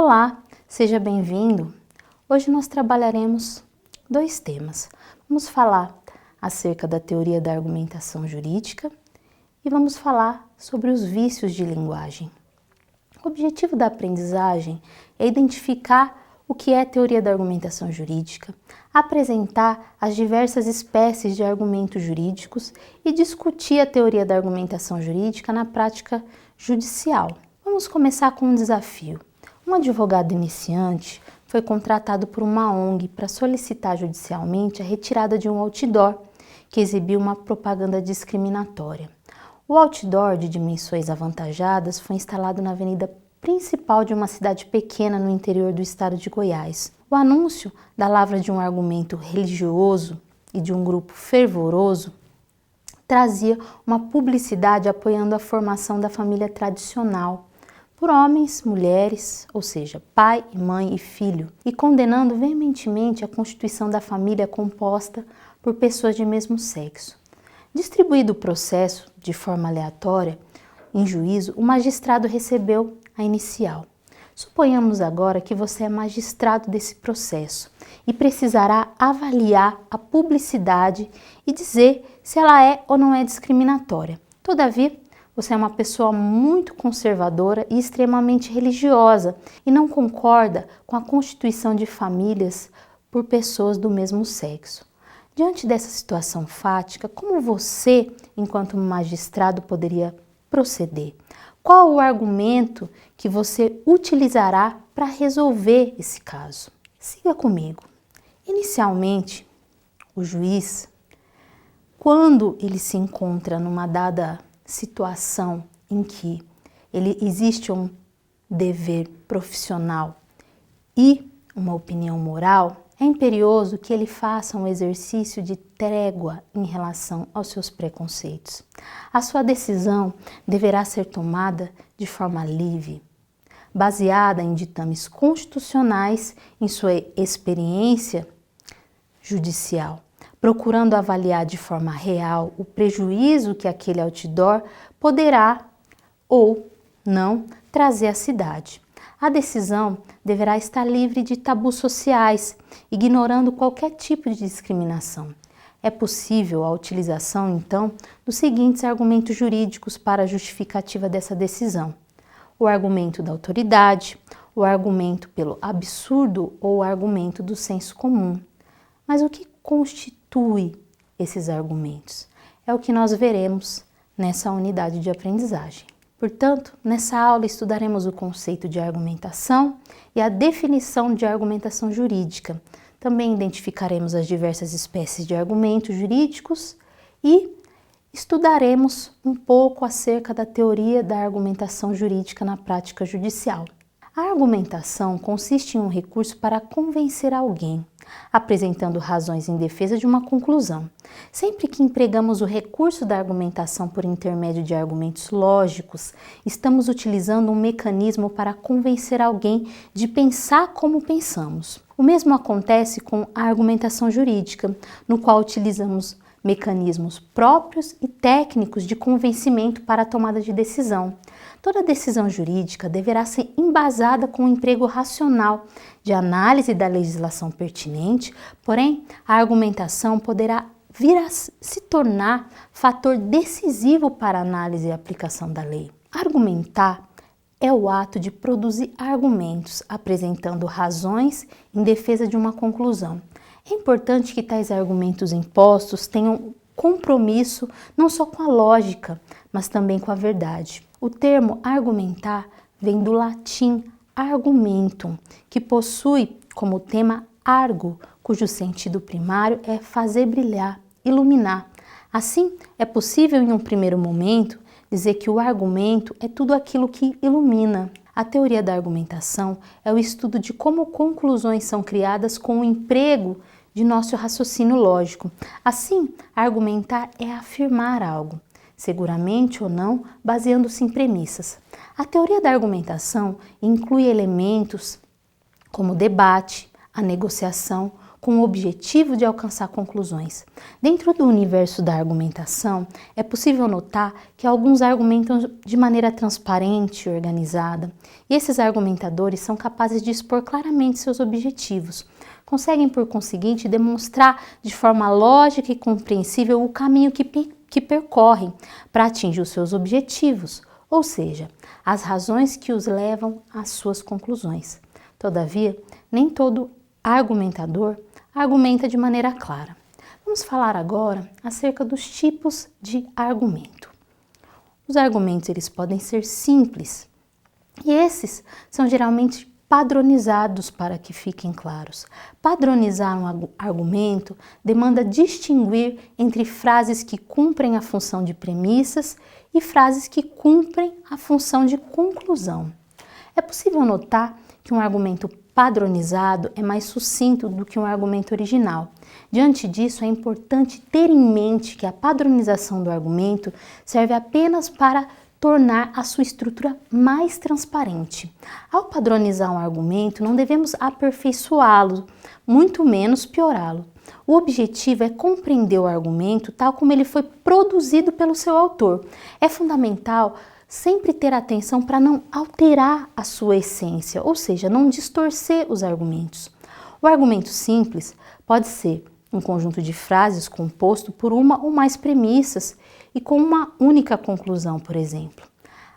Olá, seja bem-vindo. Hoje nós trabalharemos dois temas. Vamos falar acerca da teoria da argumentação jurídica e vamos falar sobre os vícios de linguagem. O objetivo da aprendizagem é identificar o que é a teoria da argumentação jurídica, apresentar as diversas espécies de argumentos jurídicos e discutir a teoria da argumentação jurídica na prática judicial. Vamos começar com um desafio. Um advogado iniciante foi contratado por uma ONG para solicitar judicialmente a retirada de um outdoor que exibia uma propaganda discriminatória. O outdoor, de dimensões avantajadas, foi instalado na avenida principal de uma cidade pequena no interior do estado de Goiás. O anúncio, da lavra de um argumento religioso e de um grupo fervoroso, trazia uma publicidade apoiando a formação da família tradicional, por homens, mulheres, ou seja, pai, mãe e filho, e condenando veementemente a constituição da família composta por pessoas de mesmo sexo. Distribuído o processo de forma aleatória, em juízo, o magistrado recebeu a inicial. Suponhamos agora que você é magistrado desse processo e precisará avaliar a publicidade e dizer se ela é ou não é discriminatória. Todavia, você é uma pessoa muito conservadora e extremamente religiosa e não concorda com a constituição de famílias por pessoas do mesmo sexo. Diante dessa situação fática, como você, enquanto magistrado, poderia proceder? Qual o argumento que você utilizará para resolver esse caso? Siga comigo. Inicialmente, o juiz, quando ele se encontra numa dada situação em que existe um dever profissional e uma opinião moral, é imperioso que ele faça um exercício de trégua em relação aos seus preconceitos. A sua decisão deverá ser tomada de forma livre, baseada em ditames constitucionais, em sua experiência judicial, procurando avaliar de forma real o prejuízo que aquele outdoor poderá ou não trazer à cidade. A decisão deverá estar livre de tabus sociais, ignorando qualquer tipo de discriminação. É possível a utilização, então, dos seguintes argumentos jurídicos para a justificativa dessa decisão: o argumento da autoridade, o argumento pelo absurdo ou o argumento do senso comum. Mas o que constitui esses argumentos? É o que nós veremos nessa unidade de aprendizagem. Portanto, nessa aula estudaremos o conceito de argumentação e a definição de argumentação jurídica. Também identificaremos as diversas espécies de argumentos jurídicos e estudaremos um pouco acerca da teoria da argumentação jurídica na prática judicial. A argumentação consiste em um recurso para convencer alguém, apresentando razões em defesa de uma conclusão. Sempre que empregamos o recurso da argumentação por intermédio de argumentos lógicos, estamos utilizando um mecanismo para convencer alguém de pensar como pensamos. O mesmo acontece com a argumentação jurídica, no qual utilizamos mecanismos próprios e técnicos de convencimento para a tomada de decisão. Toda decisão jurídica deverá ser embasada com o emprego racional de análise da legislação pertinente, porém, a argumentação poderá vir a se tornar fator decisivo para a análise e aplicação da lei. Argumentar é o ato de produzir argumentos, apresentando razões em defesa de uma conclusão. É importante que tais argumentos impostos tenham compromisso não só com a lógica, mas também com a verdade. O termo argumentar vem do latim argumentum, que possui como tema argo, cujo sentido primário é fazer brilhar, iluminar. Assim, é possível em um primeiro momento dizer que o argumento é tudo aquilo que ilumina. A teoria da argumentação é o estudo de como conclusões são criadas com o emprego de nosso raciocínio lógico. Assim, argumentar é afirmar algo, seguramente ou não, baseando-se em premissas. A teoria da argumentação inclui elementos como o debate, a negociação, com o objetivo de alcançar conclusões. Dentro do universo da argumentação, é possível notar que alguns argumentam de maneira transparente e organizada, e esses argumentadores são capazes de expor claramente seus objetivos. Conseguem, por conseguinte, demonstrar de forma lógica e compreensível o caminho que percorrem para atingir os seus objetivos, ou seja, as razões que os levam às suas conclusões. Todavia, nem todo argumentador argumenta de maneira clara. Vamos falar agora acerca dos tipos de argumento. Os argumentos eles podem ser simples e esses são geralmente padronizados para que fiquem claros. Padronizar um argumento demanda distinguir entre frases que cumprem a função de premissas e frases que cumprem a função de conclusão. É possível notar que um argumento padronizado é mais sucinto do que um argumento original. Diante disso, é importante ter em mente que a padronização do argumento serve apenas para tornar a sua estrutura mais transparente. Ao padronizar um argumento, não devemos aperfeiçoá-lo, muito menos piorá-lo. O objetivo é compreender o argumento tal como ele foi produzido pelo seu autor. É fundamental sempre ter atenção para não alterar a sua essência, ou seja, não distorcer os argumentos. O argumento simples pode ser um conjunto de frases composto por uma ou mais premissas e com uma única conclusão, por exemplo.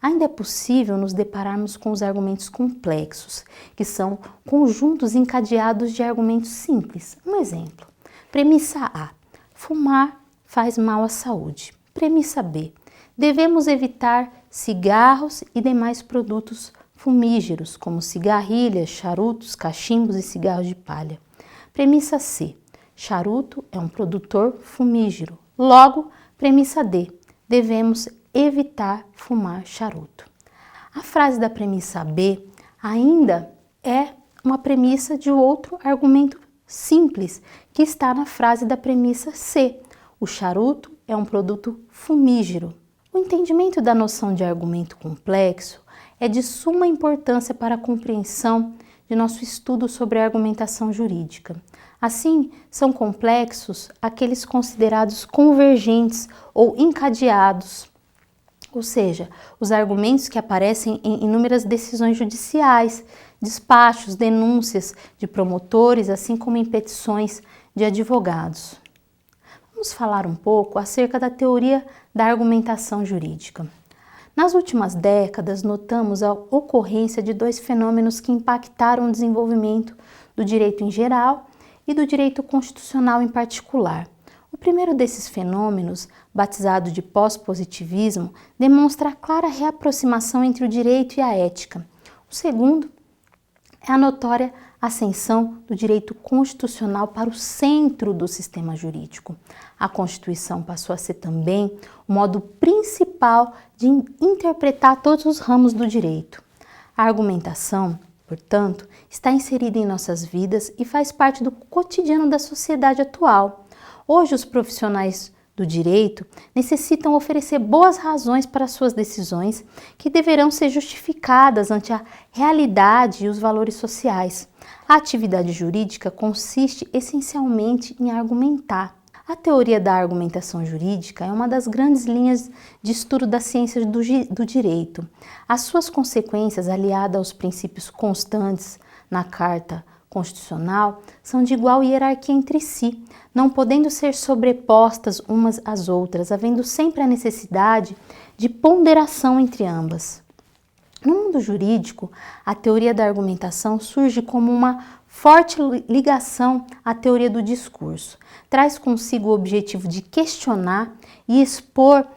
Ainda é possível nos depararmos com os argumentos complexos, que são conjuntos encadeados de argumentos simples. Um exemplo: premissa A: fumar faz mal à saúde. Premissa B: devemos evitar cigarros e demais produtos fumígeros, como cigarrilhas, charutos, cachimbos e cigarros de palha. Premissa C: charuto é um produtor fumígero. Logo, premissa D: devemos evitar fumar charuto. A frase da premissa B ainda é uma premissa de outro argumento simples, que está na frase da premissa C: o charuto é um produto fumígero. O entendimento da noção de argumento complexo é de suma importância para a compreensão de nosso estudo sobre a argumentação jurídica. Assim, são complexos aqueles considerados convergentes ou encadeados, ou seja, os argumentos que aparecem em inúmeras decisões judiciais, despachos, denúncias de promotores, assim como em petições de advogados. Vamos falar um pouco acerca da teoria da argumentação jurídica. Nas últimas décadas, notamos a ocorrência de dois fenômenos que impactaram o desenvolvimento do direito em geral e do direito constitucional em particular. O primeiro desses fenômenos, batizado de pós-positivismo, demonstra a clara reaproximação entre o direito e a ética. O segundo é a notória ascensão do direito constitucional para o centro do sistema jurídico. A Constituição passou a ser também o modo principal de interpretar todos os ramos do direito. A argumentação, portanto, está inserida em nossas vidas e faz parte do cotidiano da sociedade atual. Hoje, os profissionais do direito necessitam oferecer boas razões para suas decisões, que deverão ser justificadas ante a realidade e os valores sociais. A atividade jurídica consiste essencialmente em argumentar. A teoria da argumentação jurídica é uma das grandes linhas de estudo das ciências do direito. As suas consequências, aliadas aos princípios constantes na Carta Constitucional, são de igual hierarquia entre si, não podendo ser sobrepostas umas às outras, havendo sempre a necessidade de ponderação entre ambas. No mundo jurídico, a teoria da argumentação surge como uma forte ligação à teoria do discurso. Traz consigo o objetivo de questionar e expor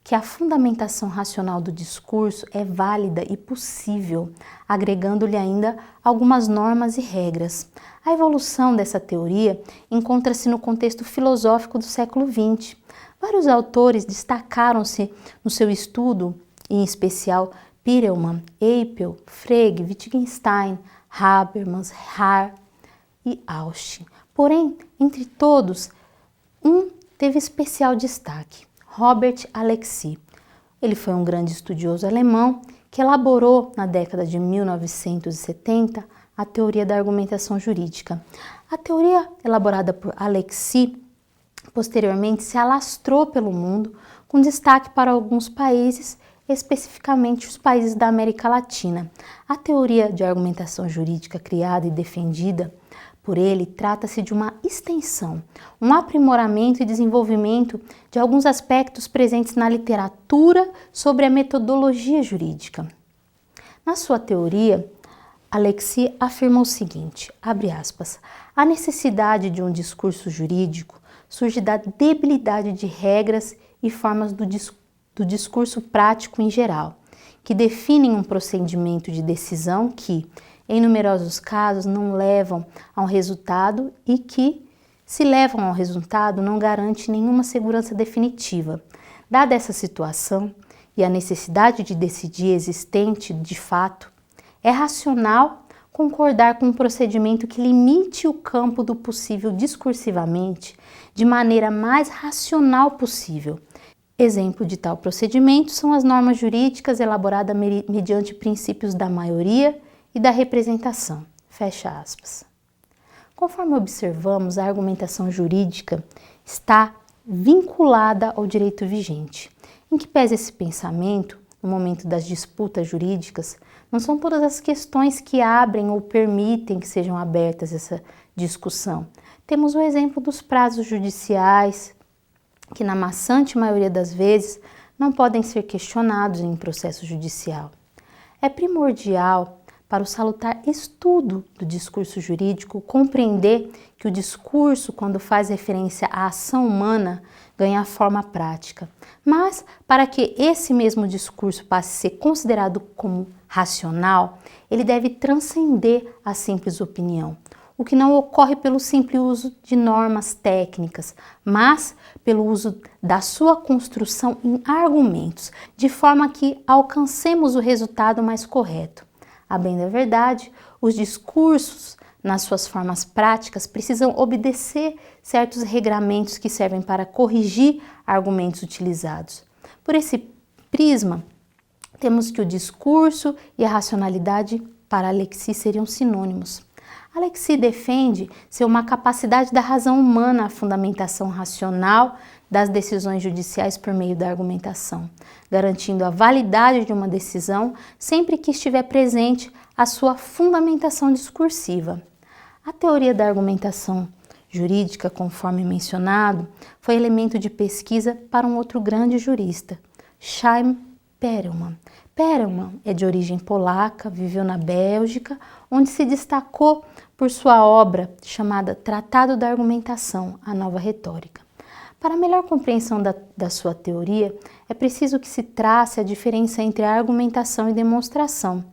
que a fundamentação racional do discurso é válida e possível, agregando-lhe ainda algumas normas e regras. A evolução dessa teoria encontra-se no contexto filosófico do século XX. Vários autores destacaram-se no seu estudo, em especial Perelman, Apel, Frege, Wittgenstein, Habermas, Haar e Austin. Porém, entre todos, um teve especial destaque: Robert Alexy. Ele foi um grande estudioso alemão que elaborou, na década de 1970, a teoria da argumentação jurídica. A teoria elaborada por Alexis posteriormente se alastrou pelo mundo, com destaque para alguns países, especificamente os países da América Latina. A teoria de argumentação jurídica criada e defendida por ele trata-se de uma extensão, um aprimoramento e desenvolvimento de alguns aspectos presentes na literatura sobre a metodologia jurídica. Na sua teoria, Alexis afirma o seguinte, abre aspas, a necessidade de um discurso jurídico surge da debilidade de regras e formas do discurso prático em geral, que definem um procedimento de decisão que, em numerosos casos, não levam a um resultado e que, se levam ao resultado, não garante nenhuma segurança definitiva. Dada essa situação e a necessidade de decidir existente de fato, é racional concordar com um procedimento que limite o campo do possível discursivamente de maneira mais racional possível. Exemplo de tal procedimento são as normas jurídicas elaboradas mediante princípios da maioria e da representação. Fecha aspas. Conforme observamos, a argumentação jurídica está vinculada ao direito vigente. Em que pese esse pensamento, no momento das disputas jurídicas, não são todas as questões que abrem ou permitem que sejam abertas essa discussão. Temos o exemplo dos prazos judiciais, que na maçante maioria das vezes não podem ser questionados em processo judicial. É primordial para o salutar estudo do discurso jurídico compreender que o discurso, quando faz referência à ação humana, ganha forma prática. Mas, para que esse mesmo discurso passe a ser considerado como racional, ele deve transcender a simples opinião, o que não ocorre pelo simples uso de normas técnicas, mas pelo uso da sua construção em argumentos, de forma que alcancemos o resultado mais correto. A bem da verdade, os discursos, nas suas formas práticas, precisam obedecer certos regramentos que servem para corrigir argumentos utilizados. Por esse prisma, temos que o discurso e a racionalidade para Alexis seriam sinônimos. Alexis defende ser uma capacidade da razão humana a fundamentação racional das decisões judiciais por meio da argumentação, garantindo a validade de uma decisão sempre que estiver presente a sua fundamentação discursiva. A teoria da argumentação jurídica, conforme mencionado, foi elemento de pesquisa para um outro grande jurista, Chaim Perelman. Perelman é de origem polaca, viveu na Bélgica, onde se destacou por sua obra chamada Tratado da Argumentação, a Nova Retórica. Para melhor compreensão da sua teoria, é preciso que se trace a diferença entre a argumentação e demonstração.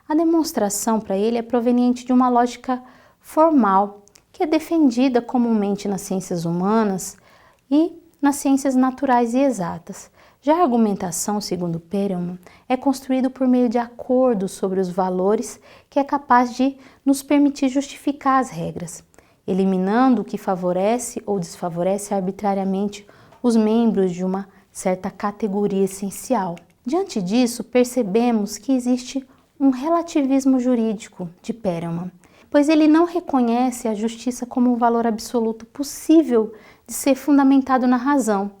A demonstração, para ele, é proveniente de uma lógica formal, que é defendida comumente nas ciências humanas e nas ciências naturais e exatas. Já a argumentação, segundo Perelman, é construída por meio de acordos sobre os valores que é capaz de nos permitir justificar as regras, eliminando o que favorece ou desfavorece arbitrariamente os membros de uma certa categoria essencial. Diante disso, percebemos que existe um relativismo jurídico de Perelman, pois ele não reconhece a justiça como um valor absoluto possível de ser fundamentado na razão,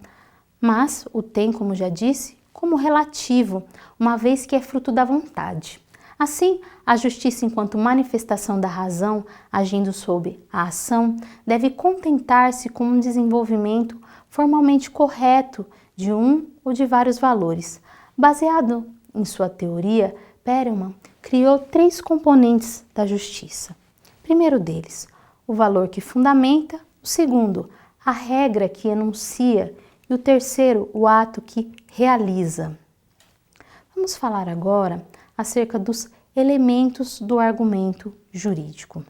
mas o tem, como já disse, como relativo, uma vez que é fruto da vontade. Assim, a justiça, enquanto manifestação da razão agindo sob a ação, deve contentar-se com um desenvolvimento formalmente correto de um ou de vários valores. Baseado em sua teoria, Perelman criou 3 componentes da justiça. Primeiro deles, o valor que fundamenta, o segundo, a regra que enuncia, e o terceiro, o ato que realiza. Vamos falar agora acerca dos elementos do argumento jurídico.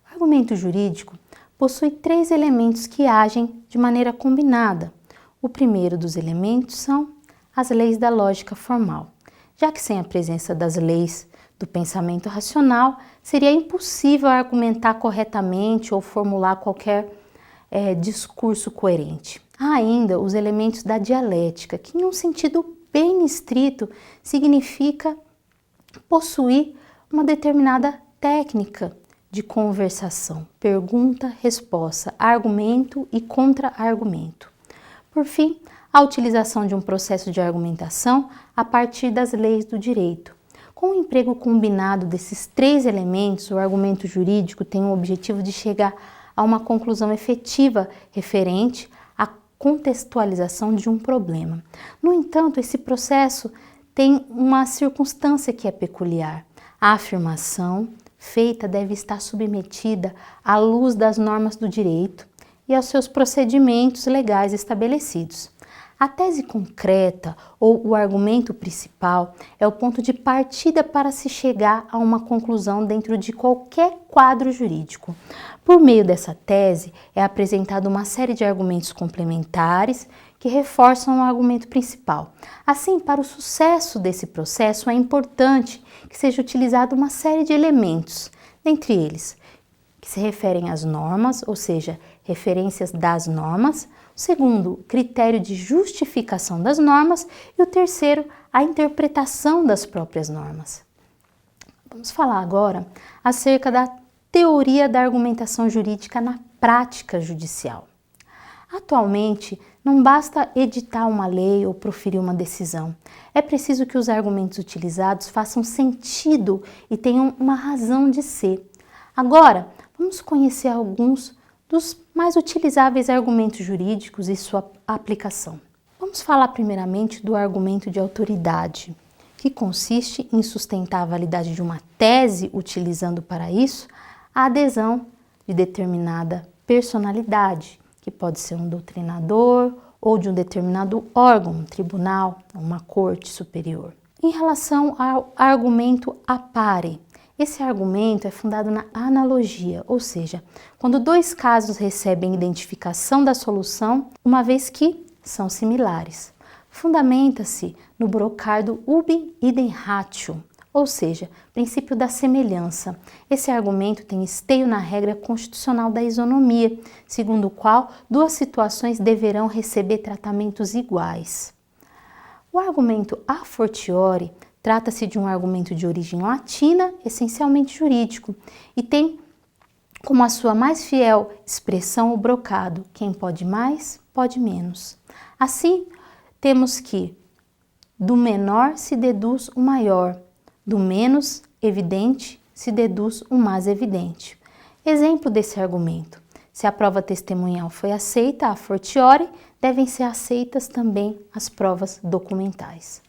O argumento jurídico possui 3 elementos que agem de maneira combinada. O primeiro dos elementos são as leis da lógica formal, já que sem a presença das leis do pensamento racional, seria impossível argumentar corretamente ou formular qualquer discurso coerente. Há ainda os elementos da dialética, que em um sentido bem estrito significa possuir uma determinada técnica de conversação, pergunta, resposta, argumento e contra-argumento. Por fim, a utilização de um processo de argumentação a partir das leis do direito. Com o emprego combinado desses três elementos, o argumento jurídico tem o objetivo de chegar a uma conclusão efetiva referente à contextualização de um problema. No entanto, esse processo tem uma circunstância que é peculiar. A afirmação feita deve estar submetida à luz das normas do direito e aos seus procedimentos legais estabelecidos. A tese concreta ou o argumento principal é o ponto de partida para se chegar a uma conclusão dentro de qualquer quadro jurídico. Por meio dessa tese é apresentada uma série de argumentos complementares que reforçam o argumento principal. Assim, para o sucesso desse processo é importante que seja utilizada uma série de elementos, dentre eles, que se referem às normas, ou seja, referências das normas. O segundo, critério de justificação das normas. E o terceiro, a interpretação das próprias normas. Vamos falar agora acerca da teoria da argumentação jurídica na prática judicial. Atualmente, não basta editar uma lei ou proferir uma decisão. É preciso que os argumentos utilizados façam sentido e tenham uma razão de ser. Agora, vamos conhecer alguns dos mais utilizáveis argumentos jurídicos e sua aplicação. Vamos falar primeiramente do argumento de autoridade, que consiste em sustentar a validade de uma tese, utilizando para isso a adesão de determinada personalidade, que pode ser um doutrinador ou de um determinado órgão, um tribunal, uma corte superior. Em relação ao argumento a pare, esse argumento é fundado na analogia, ou seja, quando dois casos recebem identificação da solução, uma vez que são similares. Fundamenta-se no brocardo ubi idem ratio, ou seja, princípio da semelhança. Esse argumento tem esteio na regra constitucional da isonomia, segundo o qual duas situações deverão receber tratamentos iguais. O argumento a fortiori trata-se de um argumento de origem latina, essencialmente jurídico, e tem como a sua mais fiel expressão o brocado: quem pode mais, pode menos. Assim, temos que do menor se deduz o maior, do menos evidente se deduz o mais evidente. Exemplo desse argumento: se a prova testemunhal foi aceita a fortiori, devem ser aceitas também as provas documentais.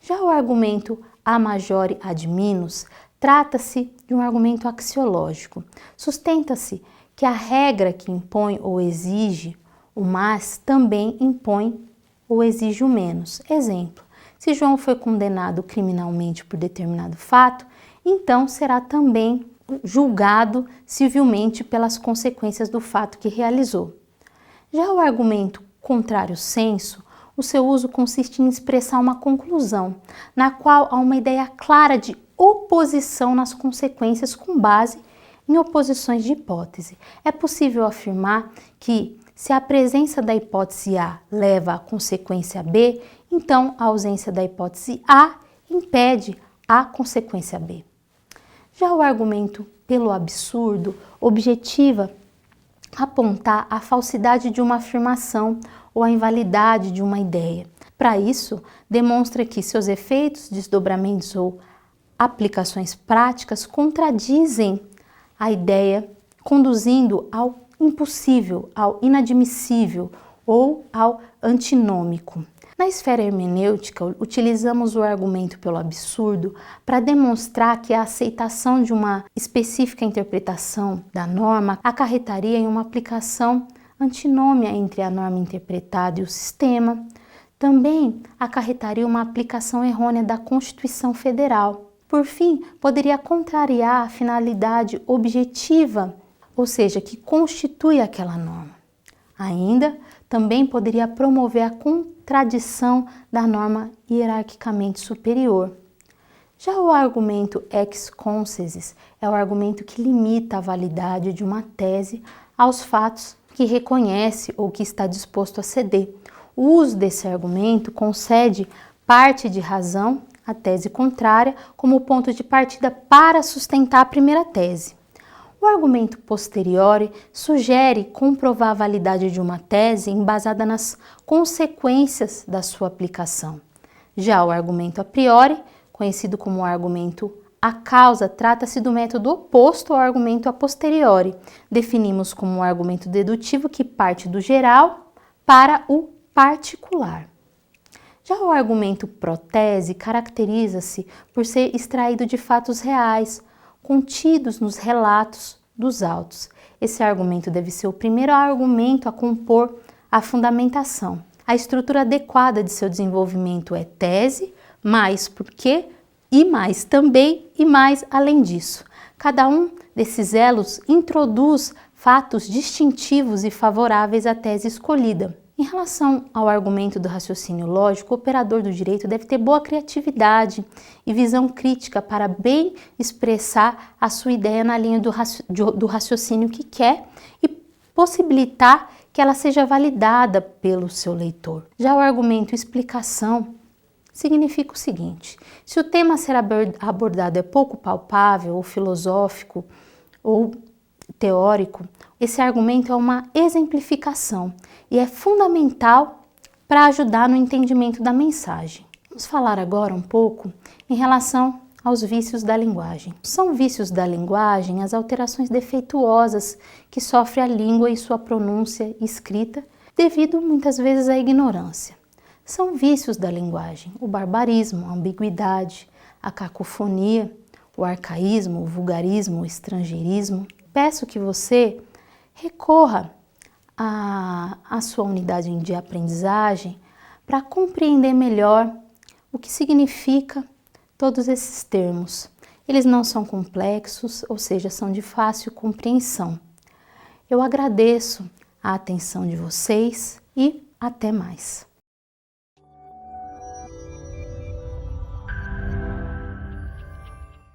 Já o argumento a majori ad minus trata-se de um argumento axiológico. Sustenta-se que a regra que impõe ou exige o mais também impõe ou exige o menos. Exemplo: se João foi condenado criminalmente por determinado fato, então será também julgado civilmente pelas consequências do fato que realizou. Já o argumento contrário sensu, o seu uso consiste em expressar uma conclusão, na qual há uma ideia clara de oposição nas consequências com base em oposições de hipótese. É possível afirmar que, se a presença da hipótese A leva à consequência B, então a ausência da hipótese A impede a consequência B. Já o argumento pelo absurdo objetiva apontar a falsidade de uma afirmação ou a invalidade de uma ideia. Para isso, demonstra que seus efeitos, desdobramentos ou aplicações práticas contradizem a ideia, conduzindo ao impossível, ao inadmissível ou ao antinômico. Na esfera hermenêutica, utilizamos o argumento pelo absurdo para demonstrar que a aceitação de uma específica interpretação da norma acarretaria em uma aplicação antinômia entre a norma interpretada e o sistema. Também acarretaria uma aplicação errônea da Constituição Federal. Por fim, poderia contrariar a finalidade objetiva, ou seja, que constitui aquela norma. Ainda, também poderia promover a contradição da norma hierarquicamente superior. Já o argumento ex consequens é o argumento que limita a validade de uma tese aos fatos que reconhece ou que está disposto a ceder. O uso desse argumento concede parte de razão a tese contrária como ponto de partida para sustentar a primeira tese. O argumento posteriori sugere comprovar a validade de uma tese embasada nas consequências da sua aplicação. Já o argumento a priori, conhecido como argumento a causa, trata-se do método oposto ao argumento a posteriori. Definimos como um argumento dedutivo que parte do geral para o particular. Já o argumento protese caracteriza-se por ser extraído de fatos reais, contidos nos relatos dos autos. Esse argumento deve ser o primeiro argumento a compor a fundamentação. A estrutura adequada de seu desenvolvimento é tese, mais porque, e mais também, e mais além disso. Cada um desses elos introduz fatos distintivos e favoráveis à tese escolhida. Em relação ao argumento do raciocínio lógico, o operador do direito deve ter boa criatividade e visão crítica para bem expressar a sua ideia na linha do raciocínio que quer e possibilitar que ela seja validada pelo seu leitor. Já o argumento explicação significa o seguinte: se o tema a ser abordado é pouco palpável ou filosófico ou teórico, esse argumento é uma exemplificação e é fundamental para ajudar no entendimento da mensagem. Vamos falar agora um pouco em relação aos vícios da linguagem. São vícios da linguagem as alterações defeituosas que sofre a língua e sua pronúncia escrita devido muitas vezes à ignorância. São vícios da linguagem o barbarismo, a ambiguidade, a cacofonia, o arcaísmo, o vulgarismo, o estrangeirismo. Peço que você recorra à sua unidade de aprendizagem para compreender melhor o que significa todos esses termos. Eles não são complexos, ou seja, são de fácil compreensão. Eu agradeço a atenção de vocês e até mais.